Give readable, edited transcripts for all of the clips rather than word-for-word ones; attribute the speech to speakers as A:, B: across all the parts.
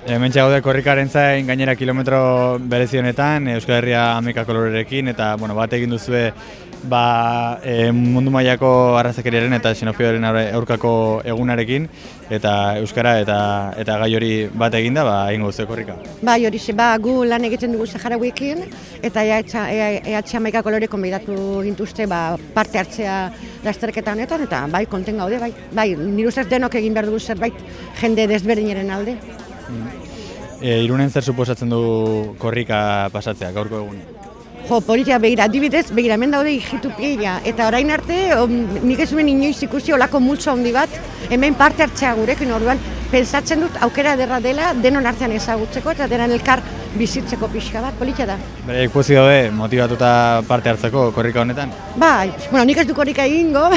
A: Hementxe gaude korrikaren zain gainera kilometro berezionetan, Euskal Herria hamaika kolorerekin, eta bat egin duzue mundu mailako arrazakeriaren eta xenofobia aurkako egunarekin, eta euskara eta gai hori bat eginda, egingo duzue korrika.
B: Bai, hori gu lan egiten dugu Saharauekin, eta EH hamaika kolore konbidatu gintuzte parte hartzea lasterketa honetan, eta bai, konten gaude, bai, nire ustez denok egin behar dugu zerbait jende desberdinaren alde.
A: Irunen zer suposatzen du korrika pasatzea, gaurko egun?
B: Politia adibidez, hemen daude hijitu pila, eta orain arte, nik ez duen inoiz ikusi olako multzo handi bat, hemen parte hartzea gurekin, orduan, pentsatzen dut aukera ederra dela denon artean ezagutzeko eta denan elkar bizitzeko pixka bat, politia da.
A: Bere ikusi daude motibatuta parte hartzeko korrika honetan?
B: Bai, nik ez du korrika egingo,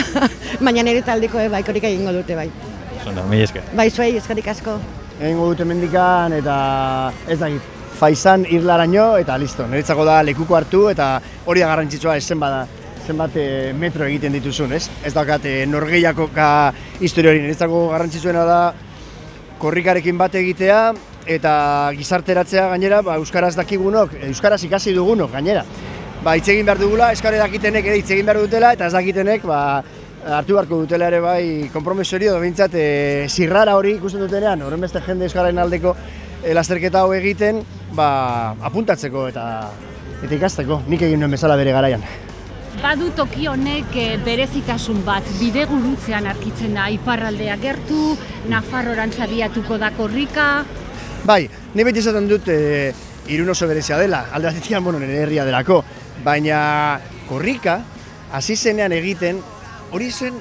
B: baina nire taldeko korrika egingo dute, bai.
A: Zondo, mila esker.
B: Bai, zuei, eskerrik asko.
C: Egingo dute mendikan eta ez dakit, Faizan irlaraino eta listo. Niretzako da lekuko hartu eta hori da garrantzitsua zenbat metro egiten dituzun, ez? Ez daukat norgehiakoka historia hori. Niretzako garrantzitsuena da korrikarekin bat egitea eta gizarteratzea gainera, euskaraz dakigunok, euskaraz ikasi dugunok gainera. Hitz egin behar dugula, euskara dakitenek ere hitz egin behar dutela eta ez dakitenek hartu beharko dutela ere konpromiso hori edo bintzat zirrara hori ikusten dutenean, horren beste jende euskararen aldeko lasterketa hau egiten, apuntatzeko eta ikasteko, nik egin nuen bezala bere garaian.
D: Badu toki honek berezitasun bat, bidegurutzean arkitzen da, iparraldea gertu, Nafarrorantz abiatuko da korrika.
C: Bai, ni beti esaten dut Irun oso berezia dela, alde batetik nire herria delako, baina korrika hasi zenean egiten, hori zen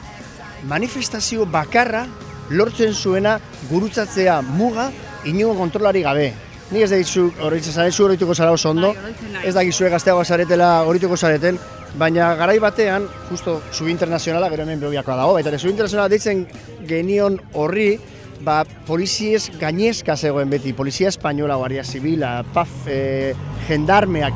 C: manifestazio bakarra lortzen zuena gurutzatzea muga inongo kontrolari gabe. Nik ez dakizu horretzen zaren, zu horretuko zara oso ondo, ez dakizue gazteagoa zaretela horretuko zareten, baina garai batean, justo Zubi Internazionala, gero hemen behobiakoa dago, baita Zubi Internazionala deitzen genion horri, poliziez gainezka zegoen beti, polizia espainola, Guardia Zibila, PAF, jendarmeak,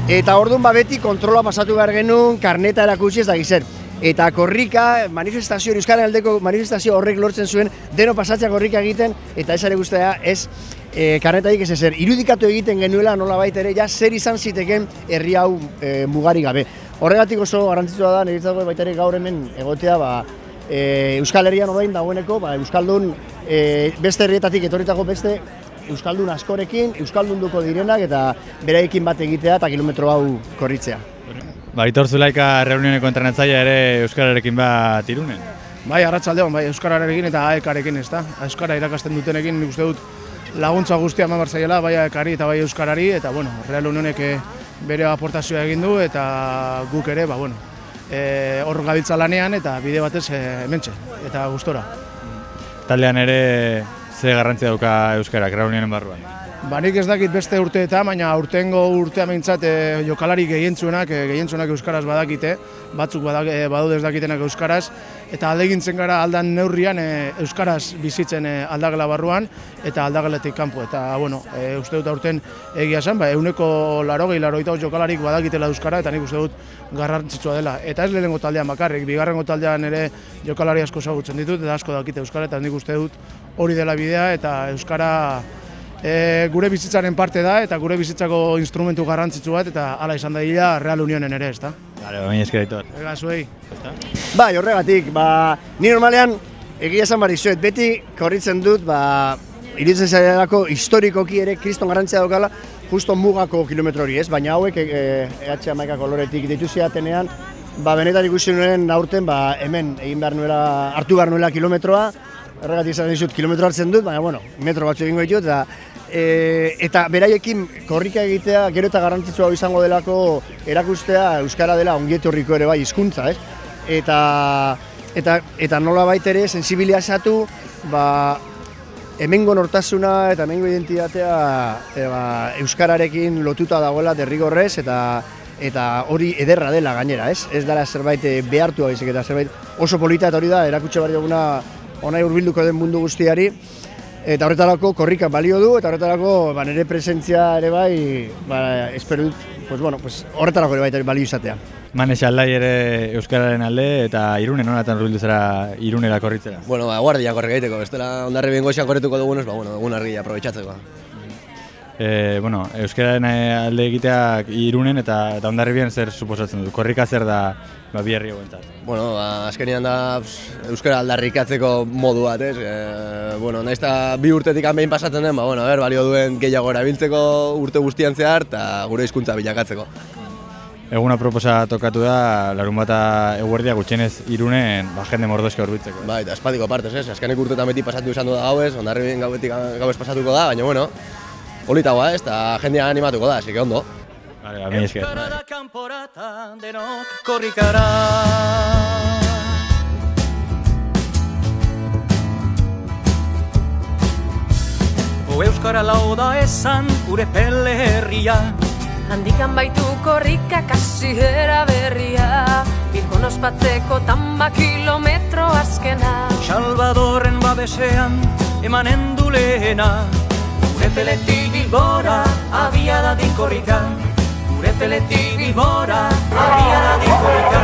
C: eta orduan beti kontrola pasatu behar genuen, karneta erakutsi ez dakizer. Eta korrika, manifestazio, euskaren aldeko manifestazio horrek lortzen zuen, deno pasatzea korrika egiten, eta ez ere guztia ez karnetarik ez ezer. Irudikatu egiten genuela nola baita ere, zer izan ziteken herri hau mugari gabe. Horregatik oso garrantzitsua da, niretzako baita ere gaur hemen egotea, Euskal Herrian orain dagoeneko, euskaldun beste herrietatik etorritako beste euskaldun askorekin, euskaldunduko direnak eta beraiekin bat egitea eta kilometro hau korritzea.
A: Aitor Zulaika reunioneko entrenatzailea ere euskararekin bat Irunen?
E: Bai, arratsaldeon, euskararekin eta AEK-arekin, ezta? Euskara irakasten dutenekin nik uste dut laguntza guztia eman behar zaiela, bai AEK-ari eta bai euskarari, eta Real Unionek bere aportazioa egin du eta guk ere, hor gabiltza lanean eta bide batez hementxe eta gustora.
A: Taldean ere ze garrantzia dauka euskarak Real Unionen barruan?
E: Nik ez dakit beste urteetan, baina aurtengo urtea behintzat jokalari gehientzuenak euskaraz badakite, batzuk badaude ez dakitenak euskaraz, eta aldegintzen gara aldan neurrian euskaraz bizitzen aldagela barruan eta aldageletik kanpo. Eta, uste dut aurten egia esan, 80-85 jokalarik badakitela euskara eta nik uste dut garrantzitsua dela. Eta ez lehenengo taldean bakarrik, bigarrengo taldean ere jokalari asko ezagutzen ditut eta asko dakite euskara eta nik uste dut hori dela bidea eta euskara gure bizitzaren parte da eta gure bizitzako instrumentu garrantzitsu bat eta hala izan da Real Unionen ere, ezta?
A: Baina esker Aitor.
E: Ega, zuei.
C: Bai, horregatik, ni normalean egia esan behar dizuet, beti korritzen dut, iruditzen zailako historikoki ere kriston garrantzia daukala, justo mugako kilometro hori, ez? Baina hauek EH hamaika koloretik dituziatenean, benetan ikusi nuen aurten, hemen egin behar nuela, hartu behar nuela kilometroa, horregatik izan dizut, kilometro hartzen dut, baina, metro batzu egingo ditut, eta beraiekin korrika egitea gero eta garrantzitsua izango delako erakustea euskara dela ongietorriko ere bai hizkuntza, ez? Eta nola baita ere sensibilizatu, hemengo nortasuna eta hemengo identitatea euskararekin lotuta dagoela derrigorrez eta hori ederra dela gainera, ez? Ez dela zerbait behartua baizik eta zerbait oso polita eta hori da erakutsi behar duguna onai hurbilduko den mundu guztiari. Eta horretarako korrika balio du, eta horretarako nire presentzia ere bai, espero dut horretarako ere baita balio izatea.
A: Manex aldai ere euskararen alde eta Irunen honatan urbildu zara Irunera korritzera.
F: Bueno, Guardia korrek egiteko, bestela Hondarribian goizan korretuko dugunez, egun argia aprobetxatzeko.
A: Euskararen alde egiteak Irunen eta Hondarribian zer suposatzen du? Korrika zer da bi herri hauentzat?
F: Azkenean da euskara aldarrikatzeko modu bat, ez? Nahiz eta 2 urtetik behin pasatzen den, balio duen gehiago erabiltzeko urte guztian zehar eta gure hizkuntza bilakatzeko.
A: Eguna proposa tokatu da, larunbata eguerdia gutxienez Irunen jende mordoska urbitzeko.
F: Bai, eta espaldiko partez, ez? Azkenek urtetan beti pasatu izan du da gauez, Hondarribien gauez pasatuko da, baina, politagoa, ez? Eta jendea animatuko da, así que ondo.
G: Euskara da kanporata denok korrikara. Euskara lau da esan gure pele herria.
H: Handikan baitu korrika kasihera berria, Bilbon ospatzeko tamba kilometro azkena.
G: Salvadorren babesean emanen du lehena. Gure peletik Bilbora abiada din korrika. Gure peletik Bilbora abiada din korrika.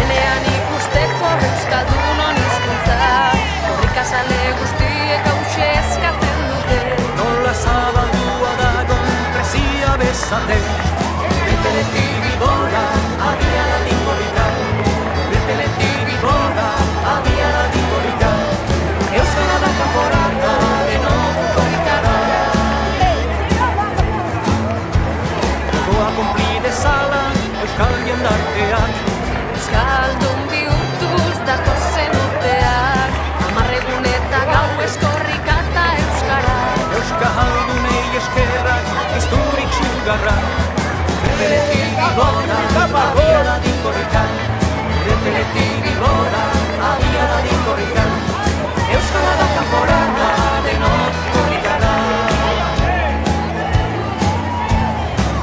H: Enean ikusteko euskaldunon hizkuntza, korrikazale guztiek hauxe eskatzen dute.
G: Nola zabaldua dagon prezia bezate. Gure peletik Bilbora abiada din korrika. Gure peletik Bilbora abiada din korrika. Euskara da kanporata denok korrikara. Gogoa konplide zala euskal jendarteak.
H: Euskaldun bihurtuz datozen urteak, 10 egun eta gauez korrika eta euskara.
G: Euskaldunei eskerrak izturik sugarra. Gure peletik Bilbora abiada din korrika. Gure peletik Bilbora abiada din korrika. Euskara da kanporata denok korrikara.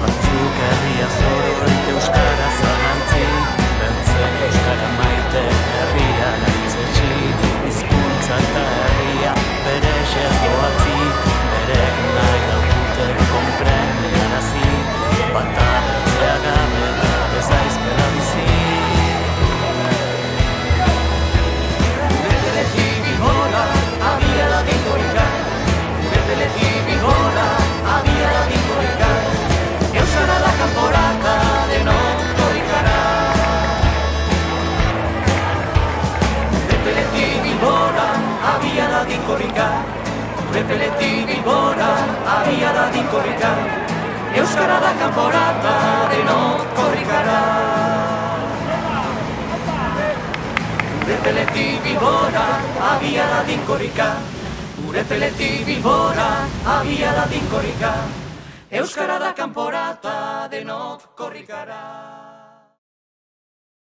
G: Batzuk herria zoro eta euskara zalantzi, bentzek euskara maite herria naitzetxi, hizkuntza eta herria bere xez doatzi, berek nahi daukute konpreniarazi, bata bertzea gabe ez aizkera bizi. Gure peletik Bilbora abiada din korrika. Gure peletik Bilbora abiada din korrika. Euskara da kanporata denok korrikara. Gure peletik Bilbora abiada din korrika. Gure peletik Bilbora abiada din korrika. Euskara da kanporata denok korrikara. Gure peletik Bilbora abiada din korrika. Gure peletik Bilbora abiada din korrika. Euskara da kanporata denok korrikara.